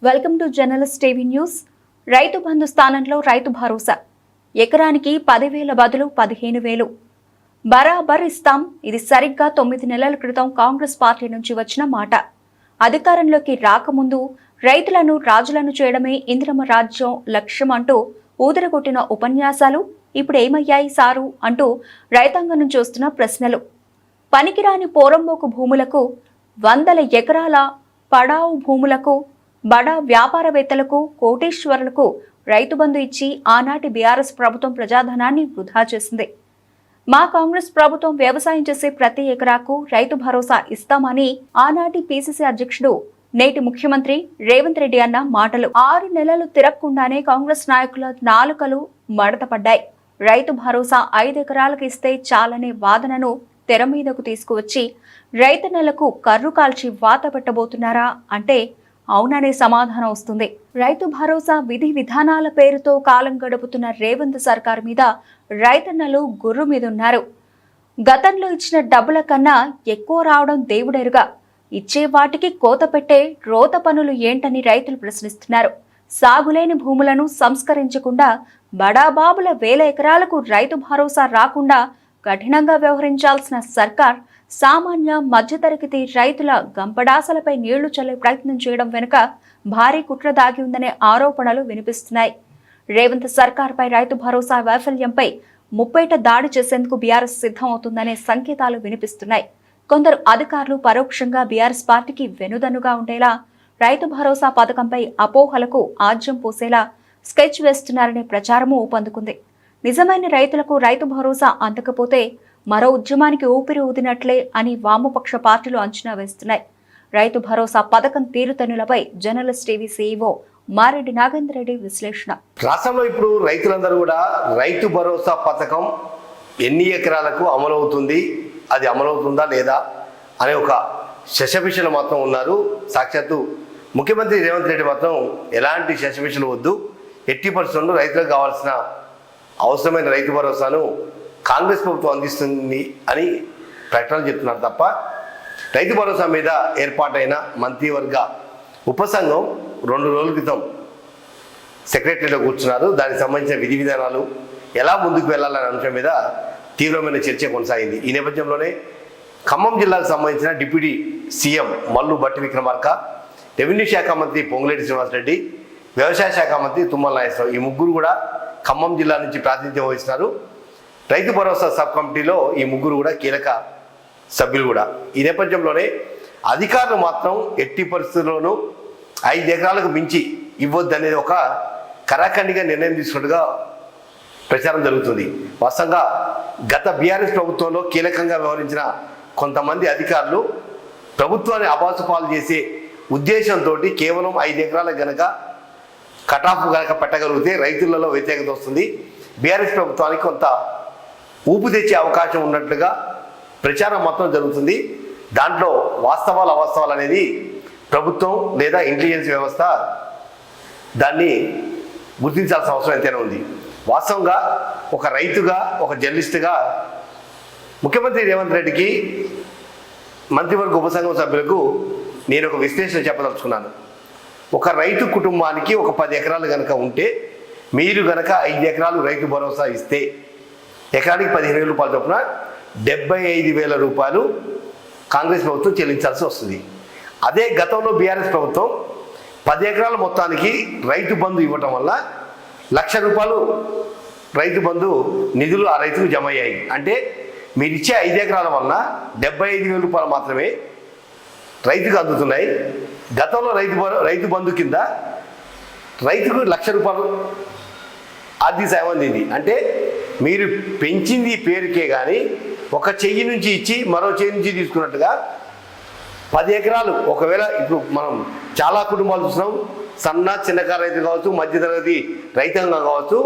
Welcome to journalist TV news. Rythu Bandhu స్థానంలో రైతు భరోసా. ఎకరానికి 10,000 బదులు 15,000 బరాబర్ ఇస్తాం. ఇది సరిగ్గా 9 నెలల క్రితం కాంగ్రెస్ పార్టీ నుంచి వచ్చిన మాట. అధికారంలోకి రాకముందు రైతులను రాజులను చేయడమే ఇందిరమ్మ రాజ్యం లక్ష్యం అంటూ ఊదరగొట్టిన ఉపన్యాసాలు ఇప్పుడు ఏమయ్యాయి సారు అంటూ రైతాంగం నుంచి వస్తున్న ప్రశ్నలు. పనికిరాని పోరంబోకు భూములకు, 100 ఎకరాల పడావు భూములకు, బడా వ్యాపారవేత్తలకు, కోటీశ్వరులకు రైతు బంధు ఇచ్చి ఆనాటి బీఆర్ఎస్ ప్రభుత్వం ప్రజాధనాన్ని వృధా చేసింది. మా కాంగ్రెస్ ప్రభుత్వం వ్యవసాయం చేసే ప్రతి ఎకరాకు రైతు భరోసా ఇస్తామని ఆనాటి పీసీసీ అధ్యక్షుడు నేటి ముఖ్యమంత్రి రేవంత్ రెడ్డి అన్న మాటలు 6 నెలలు తిరగకుండానే కాంగ్రెస్ నాయకుల నాలుకలు మడతపడ్డాయి. రైతు భరోసా 5 ఎకరాలకు ఇస్తే చాలనే వాదనను తెర మీదకు తీసుకువచ్చి రైతన్నలకు కర్రు కాల్చి వాత పెట్టబోతున్నారా అంటే అవుననే సమాధానం వస్తుంది. రైతు భరోసా విధి విధానాల పేరుతో కాలం గడుపుతున్న రేవంత్ సర్కార్ మీద రైతన్నలు గుర్రు మీదున్నారు. గతంలో ఇచ్చిన డబ్బుల కన్నా ఎక్కువ రావడం దేవుడెరుగా. ఇచ్చే వాటికి కోత పెట్టే రోత పనులు ఏంటని రైతులు ప్రశ్నిస్తున్నారు. సాగులేని భూములను సంస్కరించకుండా బడాబాబుల 1000 ఎకరాలకు రైతు భరోసా రాకుండా కఠినంగా వ్యవహరించాల్సిన సర్కార్ సామాన్య మధ్యతరగతి రైతుల గంపడాసలపై నీళ్లు చల్లే ప్రయత్నం చేయడం వెనుక భారీ కుట్ర దాగి ఉందనే ఆరోపణలు వినిపిస్తున్నాయి. రేవంత్ సర్కార్పై రైతు భరోసా వైఫల్యంపై ముప్పేట దాడి చేసేందుకు బీఆర్ఎస్ సిద్ధమవుతుందనే సంకేతాలు వినిపిస్తున్నాయి. కొందరు అధికారులు పరోక్షంగా బీఆర్ఎస్ పార్టీకి వెనుదన్నుగా ఉండేలా రైతు భరోసా పథకంపై అపోహలకు ఆజ్యం పోసేలా స్కెచ్ వేస్తున్నారనే ప్రచారము ఊపందుకుంది. నిజమైన రైతులకు రైతు భరోసా అందకపోతే మరో ఉద్యమానికి ఊపిరి ఊదినట్లే అని వామపక్ష పార్టీలు అంచనా వేస్తున్నాయి. రైతు భరోసా పథకం తీరుతెన్నులపై journalist TV CEO Mareddy Nagender Reddy విశ్లేషణ. రాష్ట్రంలో ఇప్పుడు రైతులందరూ కూడా రైతు భరోసా పథకం ఎన్ని ఎకరాలకు అమలవుతుంది, అది అమలవుతుందా లేదా అనే ఒక శశభిషలు మాత్రం ఉన్నారు. సాక్షాత్తు ముఖ్యమంత్రి రేవంత్ రెడ్డి మాత్రం ఎలాంటి శశభిషలు వద్దు, ఎట్టి పరిస్థితుల్లో రైతులకు కావాల్సిన అవసరమైన రైతు భరోసాను కాంగ్రెస్ ప్రభుత్వం అందిస్తుంది అని ప్రకటనలు చెప్తున్నారు తప్ప రైతు భరోసా మీద ఏర్పాటైన మంత్రివర్గ ఉపసంఘం 2 రోజుల క్రితం సెక్రటరీలో కూర్చున్నారు. దానికి సంబంధించిన విధి విధానాలు ఎలా ముందుకు వెళ్ళాలనే అంశం మీద తీవ్రమైన చర్చ కొనసాగింది. ఈ నేపథ్యంలోనే ఖమ్మం జిల్లాకు సంబంధించిన deputy CM Mallu Bhatti Vikramarka, revenue శాఖ మంత్రి పొంగులేటి శ్రీనివాసరెడ్డి, వ్యవసాయ శాఖ మంత్రి తుమ్మల నాగేశ్వరరావు ఈ ముగ్గురు కూడా ఖమ్మం జిల్లా నుంచి ప్రాతినిధ్యం వహిస్తున్నారు. రైతు భరోసా సబ్ కమిటీలో ఈ ముగ్గురు కూడా కీలక సభ్యులు కూడా. ఈ నేపథ్యంలోనే అధికారులు మాత్రం ఎట్టి పరిస్థితుల్లోనూ 5 ఎకరాలకు మించి ఇవ్వద్దు అనేది ఒక కరాఖండిగా నిర్ణయం తీసుకున్నట్టుగా ప్రచారం జరుగుతుంది. వాస్తవంగా గత బీఆర్ఎస్ ప్రభుత్వంలో కీలకంగా వ్యవహరించిన కొంతమంది అధికారులు ప్రభుత్వాన్ని అబాసుపాలు చేసే ఉద్దేశంతో కేవలం 5 ఎకరాలకు గనక కటాఫ్ కనుక పెట్టగలిగితే రైతులలో వ్యతిరేకత వస్తుంది, బీఆర్ఎస్ ప్రభుత్వానికి కొంత ఊపు తెచ్చే అవకాశం ఉన్నట్లుగా ప్రచారం మొత్తం జరుగుతుంది. దాంట్లో వాస్తవాలు అవాస్తవాలు అనేది ప్రభుత్వం లేదా ఇంటెలిజెన్స్ వ్యవస్థ దాన్ని గుర్తించాల్సిన అవసరం ఎంతైనా ఉంది. వాస్తవంగా ఒక రైతుగా, ఒక జర్నలిస్టుగా ముఖ్యమంత్రి రేవంత్ రెడ్డికి, మంత్రివర్గ ఉపసంఘం సభ్యులకు నేను ఒక విశ్లేషణ చెప్పదలుచుకున్నాను. ఒక రైతు కుటుంబానికి ఒక 10 ఎకరాలు కనుక ఉంటే మీరు కనుక 5 ఎకరాలు రైతు భరోసా ఇస్తే ఎకరానికి 15,000 రూపాయల చొప్పున 75,000 రూపాయలు కాంగ్రెస్ ప్రభుత్వం చెల్లించాల్సి వస్తుంది. అదే గతంలో బీఆర్ఎస్ ప్రభుత్వం 10 ఎకరాల మొత్తానికి రైతు బంధు ఇవ్వటం వల్ల 1,00,000 రూపాయలు రైతు బంధు నిధులు ఆ రైతుకు జమ అయ్యాయి. అంటే మీరు ఇచ్చే 5 ఎకరాల వల్ల 75,000 రూపాయలు మాత్రమే రైతుకు అందుతున్నాయి. గతంలో రైతు బంధు కింద రైతుకు 1,00,000 రూపాయలు ఆర్థిక సాయం అందింది. అంటే మీరు పెంచింది పేరుకే కానీ ఒక చెయ్యి నుంచి ఇచ్చి మరో చెయ్యి నుంచి తీసుకున్నట్టుగా 10 ఎకరాలు ఒకవేళ ఇప్పుడు మనం చాలా కుటుంబాలు చూస్తున్నాం, సన్న చిన్నకారు రైతు కావచ్చు, మధ్యతరగతి రైతాంగం కావచ్చు,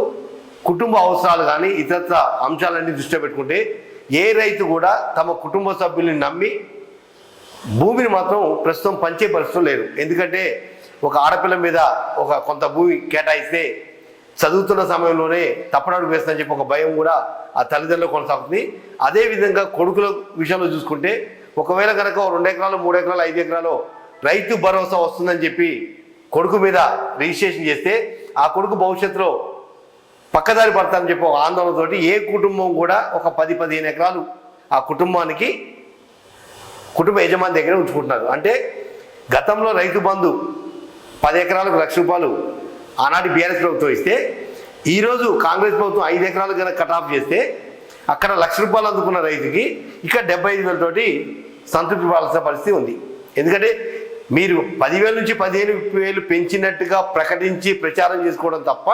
కుటుంబ అవసరాలు కానీ ఇతర అంశాలన్నీ దృష్టిలో పెట్టుకుంటే ఏ రైతు కూడా తమ కుటుంబ సభ్యుల్ని నమ్మి భూమిని మాత్రం ప్రస్తుతం పంచే పరిస్థితులు లేరు. ఎందుకంటే ఒక ఆడపిల్ల మీద ఒక కొంత భూమి కేటాయిస్తే చదువుతున్న సమయంలోనే తప్పనడుగు వేస్తుందని చెప్పి ఒక భయం కూడా ఆ తల్లిదండ్రులు కొనసాగుతుంది. అదేవిధంగా కొడుకుల విషయంలో చూసుకుంటే ఒకవేళ కనుక 2 ఎకరాలు 3 ఎకరాలు 5 ఎకరాలు రైతు భరోసా వస్తుందని చెప్పి కొడుకు మీద రిజిస్ట్రేషన్ చేస్తే ఆ కొడుకు భవిష్యత్తులో పక్కదారి పడతానని చెప్పి ఒక ఆందోళనతోటి ఏ కుటుంబం కూడా ఒక 10-15 ఎకరాలు ఆ కుటుంబానికి కుటుంబ యజమాని దగ్గర ఉంచుకుంటున్నారు. అంటే గతంలో రైతు బంధు 10 ఎకరాలకు ₹1,00,000 ఆనాటి బీఆర్ఎస్ ప్రభుత్వం ఇస్తే ఈరోజు కాంగ్రెస్ ప్రభుత్వం 5 ఎకరాలు కనుక కట్ ఆఫ్ చేస్తే అక్కడ ₹1,00,000 అందుకున్న రైతుకి ఇక్కడ 75,000 తోటి సంతృప్తి పడాల్సిన పరిస్థితి ఉంది. ఎందుకంటే మీరు 10,000 నుంచి 15,000 పెంచినట్టుగా ప్రకటించి ప్రచారం చేసుకోవడం తప్ప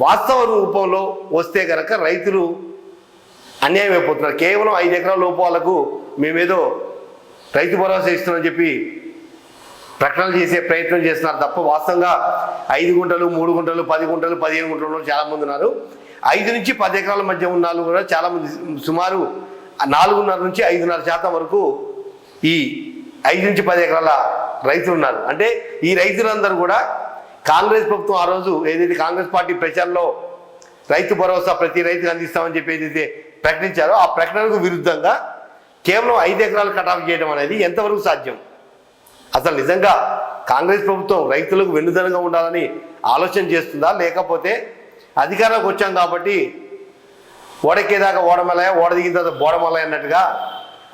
వాస్తవ రూపంలో వస్తే కనుక రైతులు అన్యాయం అయిపోతున్నారు. కేవలం 5 ఎకరాల లోపు వాళ్ళకు మేమేదో రైతు భరోసా ఇస్తున్నామని చెప్పి ప్రకటనలు చేసే ప్రయత్నం చేస్తున్నారు తప్ప వాస్తవంగా 5 గుంటలు 3 గుంటలు 10 గుంటలు 15 గుంటలు చాలామంది ఉన్నారు. 5 నుంచి 10 ఎకరాల మధ్య ఉన్న వాళ్ళు కూడా చాలామంది సుమారు 4.5 నుంచి 5.5% వరకు ఈ 5 నుంచి 10 ఎకరాల రైతులు ఉన్నారు. అంటే ఈ రైతులందరూ కూడా కాంగ్రెస్ ప్రభుత్వం ఆ రోజు ఏదైతే కాంగ్రెస్ పార్టీ ప్రచారంలో రైతు భరోసా ప్రతి రైతుకు అందిస్తామని చెప్పి ఏదైతే ప్రకటించారో ఆ ప్రకటనకు విరుద్ధంగా కేవలం 5 ఎకరాలు కటాఫ్ చేయడం అనేది ఎంతవరకు సాధ్యం? అసలు నిజంగా కాంగ్రెస్ ప్రభుత్వం రైతులకు వెన్నుదన్నుగా ఉండాలని ఆలోచన చేస్తుందా, లేకపోతే అధికారంలోకి వచ్చాం కాబట్టి ఓడెక్కేదాకా ఓడమలయ ఓడ దిగిన తర్వాత బోడమలయ అన్నట్టుగా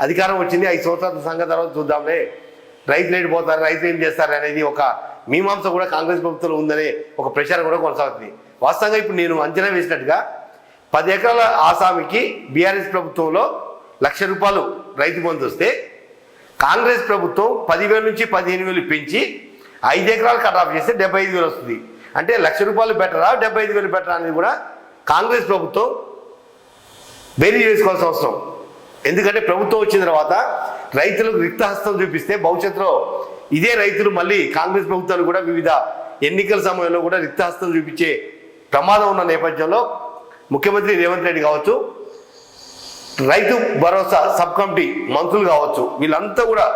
అధికారం వచ్చింది 5 సంవత్సరాల సంగతి తర్వాత చూద్దాంలే, రైతులు ఏడిపోతారు, రైతులు ఏం చేస్తారు అనేది ఒక మీమాంస కూడా కాంగ్రెస్ ప్రభుత్వంలో ఉందనే ఒక ప్రచారం కూడా కొనసాగుతుంది. వాస్తవంగా ఇప్పుడు నేను అంచనా వేసినట్టుగా 10 ఎకరాల ఆసామికి బీఆర్ఎస్ ప్రభుత్వంలో ₹1,00,000 రైతు బంధు వస్తే కాంగ్రెస్ ప్రభుత్వం 10,000 నుంచి 15,000 పెంచి 5 ఎకరాలు కట్ ఆఫ్ చేస్తే 75,000 వస్తుంది. అంటే ₹1,00,000 బెటరా 75,000 బెటరా అనేది కూడా కాంగ్రెస్ ప్రభుత్వం బేరీ చేసుకోవాల్సిన అవసరం. ఎందుకంటే ప్రభుత్వం వచ్చిన తర్వాత రైతులకు రిక్తహస్తం చూపిస్తే భవిష్యత్తులో ఇదే రైతులు మళ్ళీ కాంగ్రెస్ ప్రభుత్వాలు కూడా వివిధ ఎన్నికల సమయంలో కూడా రిక్తహస్తం చూపించే ప్రమాదం ఉన్న నేపథ్యంలో ముఖ్యమంత్రి రేవంత్ రెడ్డి కావచ్చు, రైతు భరోసా సబ్ కమిటీ మంత్రులు కావచ్చు, వీళ్ళంతా కూడా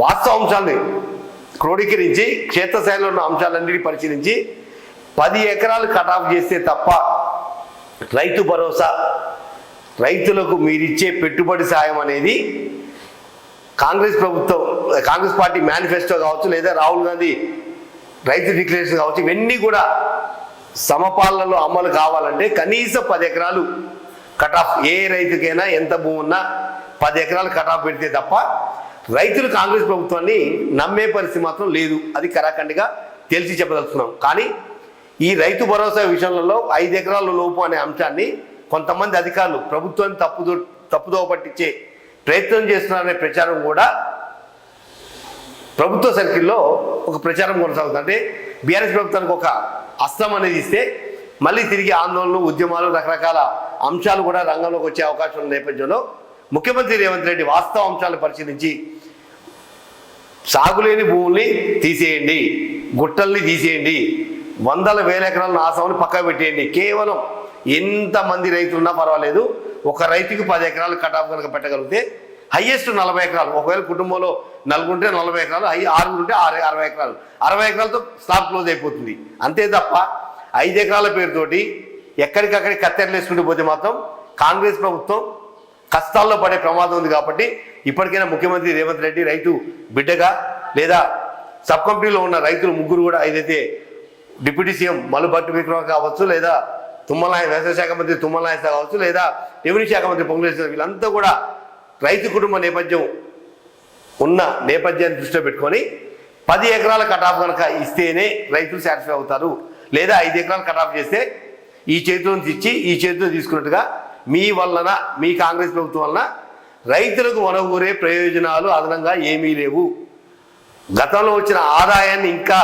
వాస్తవ అంశాన్ని క్రోడీకరించి క్షేత్రస్థాయిలో ఉన్న అంశాలన్నిటినీ పరిశీలించి 10 ఎకరాలు కట్ ఆఫ్ చేస్తే తప్ప రైతు భరోసా రైతులకు మీరిచ్చే పెట్టుబడి సాయం అనేది కాంగ్రెస్ ప్రభుత్వం కాంగ్రెస్ పార్టీ మేనిఫెస్టో కావచ్చు, లేదా రాహుల్ గాంధీ రైతు డిక్లరేషన్ కావచ్చు, ఇవన్నీ కూడా సమపాలనలో అమలు కావాలంటే కనీసం 10 ఎకరాలు కట్ ఆఫ్, ఏ రైతుకైనా ఎంత భూమి ఉన్నా 10 ఎకరాలు కట్ ఆఫ్ పెడితే తప్ప రైతులు కాంగ్రెస్ ప్రభుత్వాన్ని నమ్మే పరిస్థితి మాత్రం లేదు. అది కరాఖండిగా తెలిసి చెప్పదలుచున్నాం. కానీ ఈ రైతు భరోసా విషయంలో 5 ఎకరాల లోపు అనే అంశాన్ని కొంతమంది అధికారులు ప్రభుత్వాన్ని తప్పుదోవ పట్టించే ప్రయత్నం చేస్తున్నారనే ప్రచారం కూడా ప్రభుత్వ సర్కిల్లో ఒక ప్రచారం కొనసాగుతుంది. అంటే బీఆర్ఎస్ ప్రభుత్వానికి ఒక అస్త్రం అనేది ఇస్తే మళ్ళీ తిరిగి ఆందోళనలు, ఉద్యమాలు, రకరకాల అంశాలు కూడా రంగంలోకి వచ్చే అవకాశం ఉన్న నేపథ్యంలో ముఖ్యమంత్రి రేవంత్ రెడ్డి వాస్తవ అంశాలను పరిశీలించి సాగులేని భూముల్ని తీసేయండి, గుట్టల్ని తీసేయండి, 100,000 ఎకరాలను ఆసామని పక్కకు పెట్టేయండి, కేవలం ఎంతమంది రైతులున్నా పర్వాలేదు, ఒక రైతుకి 10 ఎకరాలు కట్ ఆఫ్ కనుక పెట్టగలిగితే హైయెస్ట్ 40 ఎకరాలు, ఒకవేళ కుటుంబంలో 4 ఉంటే 40 ఎకరాలు, 6 ఉంటే 60 ఎకరాలు, 60 ఎకరాలతో స్లాబ్ క్లోజ్ అయిపోతుంది. అంతే తప్ప 5 ఎకరాల పేరుతోటి ఎక్కడికక్కడికి కత్తెరలు వేసుకుంటూ పోతే మాత్రం కాంగ్రెస్ ప్రభుత్వం కష్టాల్లో పడే ప్రమాదం ఉంది. కాబట్టి ఇప్పటికైనా ముఖ్యమంత్రి రేవంత్ రెడ్డి రైతు బిడ్డగా, లేదా సబ్ కమిటీలో ఉన్న రైతులు ముగ్గురు కూడా ఏదైతే డిప్యూటీ సీఎం మల్లుభట్టి విక్రమ కావచ్చు, లేదా వ్యవసాయ శాఖ మంత్రి తుమ్మల నాయక్ కావచ్చు, లేదా రెవెన్యూ శాఖ మంత్రి పొంగులేశ్వర, వీళ్ళంతా కూడా రైతు కుటుంబ నేపథ్యం ఉన్న నేపథ్యాన్ని దృష్టిలో పెట్టుకొని 10 ఎకరాల కట్ ఆఫ్ కనుక ఇస్తేనే రైతులు సాటిస్ఫై అవుతారు, లేదా 5 ఎకరాలు కట్ ఆఫ్ చేస్తే ఈ చేతిలో ఇచ్చి ఈ చేతిలో తీసుకున్నట్టుగా మీ వలన, మీ కాంగ్రెస్ ప్రభుత్వం వలన రైతులకు వనగూరే ప్రయోజనాలు అదనంగా ఏమీ లేవు. గతంలో వచ్చిన ఆదాయాన్ని ఇంకా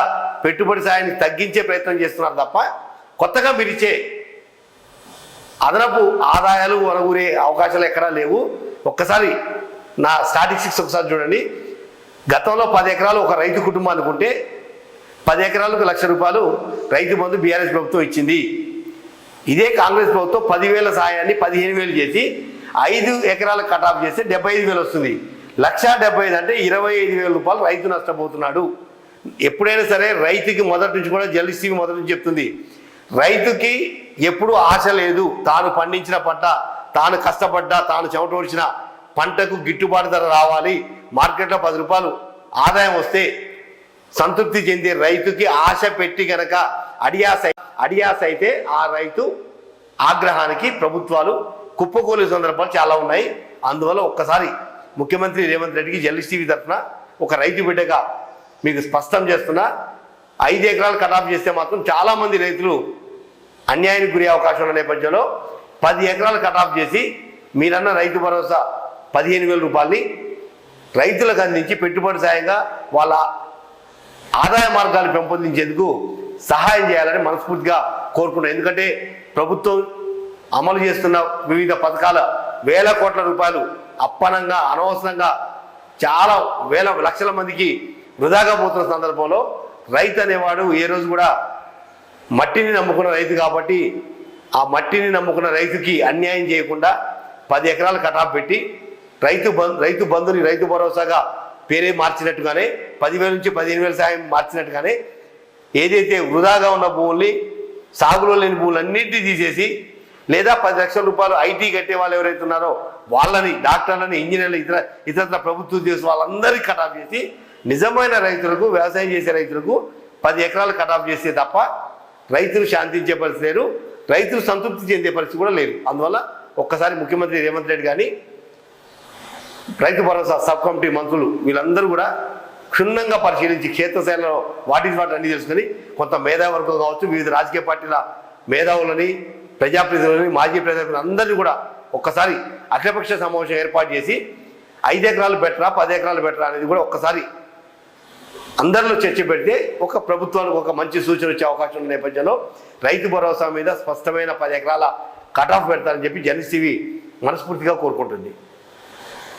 పెట్టుబడి సాయాన్ని తగ్గించే ప్రయత్నం చేస్తున్నారు తప్ప కొత్తగా పిలిచే అదనపు ఆదాయాలు వనగూరే అవకాశాలు ఎక్కడా లేవు. ఒక్కసారి నా స్టాటిస్టిక్స్ ఒకసారి చూడండి. గతంలో 10 ఎకరాలు ఒక రైతు కుటుంబానికి ఉంటే 10 ఎకరాలకు ₹1,00,000 రైతు బంధు బీఆర్ఎస్ ప్రభుత్వం ఇచ్చింది. ఇదే కాంగ్రెస్ ప్రభుత్వం 10,000 సాయాన్ని 15,000 చేసి 5 ఎకరాలకు కట్ ఆఫ్ చేస్తే 75,000 వస్తుంది. ₹1,75,000 అంటే ₹25,000 రైతు నష్టపోతున్నాడు. ఎప్పుడైనా సరే రైతుకి మొదటి నుంచి కూడా జలశ్రీ మొదటి నుంచి చెప్తుంది, రైతుకి ఎప్పుడు ఆశ లేదు. తాను పండించిన పంట, తాను కష్టపడ్డా, తాను చెమటోడ్చిన పంటకు గిట్టుబాటు ధర రావాలి, మార్కెట్లో ₹10 ఆదాయం వస్తే సంతృప్తి చెందే రైతుకి ఆశ పెట్టి గనక అడియాస అయితే ఆ రైతు ఆగ్రహానికి ప్రభుత్వాలు కుప్పకూలే సందర్భాలు చాలా ఉన్నాయి. అందువల్ల ఒక్కసారి ముఖ్యమంత్రి రేవంత్ రెడ్డికి జర్నలిస్ట్ టీవీ తరఫున ఒక రైతు బిడ్డగా మీకు స్పష్టం చేస్తున్నా, 5 ఎకరాలు కటాఫ్ చేస్తే మాత్రం చాలామంది రైతులు అన్యాయానికి గురి అవకాశం ఉన్న నేపథ్యంలో 10 ఎకరాలు కటాఫ్ చేసి మీరన్న రైతు భరోసా 15,000 రూపాయలని రైతులకు అందించి పెట్టుబడి సాయంగా వాళ్ళ ఆదాయ మార్గాలు పెంపొందించేందుకు సహాయం చేయాలని మనస్ఫూర్తిగా కోరుకున్నాను. ఎందుకంటే ప్రభుత్వం అమలు చేస్తున్న వివిధ పథకాల వేల కోట్ల రూపాయలు అప్పనంగా అనవసరంగా చాలా వేల లక్షల మందికి వృధాగా పోతున్న సందర్భంలో రైతు అనేవాడు ఏ రోజు కూడా మట్టిని నమ్ముకున్న రైతు కాబట్టి ఆ మట్టిని నమ్ముకున్న రైతుకి అన్యాయం చేయకుండా 10 ఎకరాలు కటాఫ్ పెట్టి రైతు బంధుని రైతు భరోసాగా పేరే మార్చినట్టుగానే 10,000 నుంచి 15,000 సాయం మార్చినట్టుగానే ఏదైతే వృధాగా ఉన్న భూముల్ని సాగులో లేని భూములన్నింటినీ తీసేసి లేదా 10 లక్షల రూపాయలు ఐటీ కట్టే వాళ్ళు ఎవరైతే ఉన్నారో వాళ్ళని డాక్టర్లని ఇంజనీర్లు ఇతర ప్రభుత్వ ఉద్యోగులు వాళ్ళందరికీ కటాఫ్ చేసి నిజమైన రైతులకు వ్యవసాయం చేసే రైతులకు 10 ఎకరాలు కటాఫ్ చేస్తే తప్ప రైతులు శాంతించే పరిస్థితి లేరు, రైతులు సంతృప్తి చెందే పరిస్థితి కూడా లేదు. అందువల్ల ఒక్కసారి ముఖ్యమంత్రి రేవంత్ రెడ్డి కానీ రైతు భరోసా సబ్ కమిటీ మంత్రులు వీళ్ళందరూ కూడా క్షుణ్ణంగా పరిశీలించి క్షేత్రస్థాయిలో వాటి అన్ని తెలుసుకొని కొంత మేధావర్గం కావచ్చు, వివిధ రాజకీయ పార్టీల మేధావులని, ప్రజాప్రతినిధులని, మాజీ ప్రజాప్రతినిధులు అందరినీ కూడా ఒక్కసారి అఖిలపక్ష సమావేశం ఏర్పాటు చేసి 5 ఎకరాలు బెటరా 10 ఎకరాలు బెటరా అనేది కూడా ఒక్కసారి అందరిలో చర్చ పెడితే ఒక ప్రభుత్వానికి ఒక మంచి సూచన వచ్చే అవకాశం ఉన్న నేపథ్యంలో రైతు భరోసా మీద స్పష్టమైన 10 ఎకరాల కటాఫ్ పెడతారని చెప్పి జర్నలిస్ట్ టీవీ మనస్ఫూర్తిగా కోరుకుంటుంది.